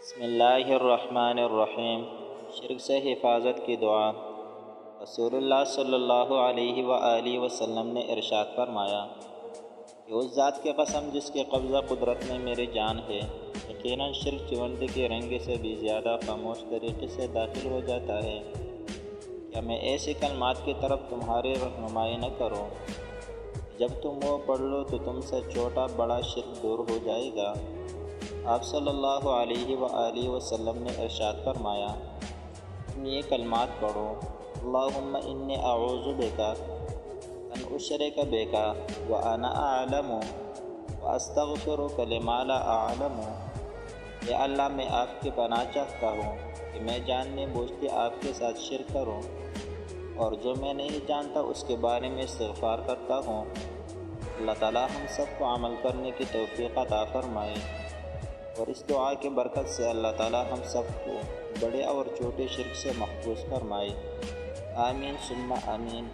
بسم اللہ الرحمن الرحیم۔ شرک سے حفاظت کی دعا۔ رسول اللہ صلی اللہ علیہ وآلہ وسلم نے ارشاد فرمایا کہ اس ذات کی قسم جس کے قبضہ قدرت میں میری جان ہے، یقیناً شرک چونٹی کے رنگ سے بھی زیادہ خاموش طریقے سے داخل ہو جاتا ہے۔ کیا میں ایسے کلمات کی طرف تمہاری رہنمائی نہ کروں؟ جب تم وہ پڑھ لو تو تم سے چھوٹا بڑا شرک دور ہو جائے گا۔ آپ صلی اللہ علیہ وآلہ وسلم نے ارشاد فرمایا، تم یہ کلمات پڑھو: اللہم انی اعوذ بک ان اشرک بک وانا اعلم واستغفرک لما لا اعلم۔ اے اللہ، میں آپ کی پناہ چاہتا ہوں کہ میں جاننے بوجھتے آپ کے ساتھ شرک کروں، اور جو میں نہیں جانتا اس کے بارے میں استغفار کرتا ہوں۔ اللہ تعالی ہم سب کو عمل کرنے کی توفیق عطا فرمائے، اور اس دعا کی برکت سے اللہ تعالی ہم سب کو بڑے اور چھوٹے شرک سے محفوظ فرمائے۔ آمین ثم آمین۔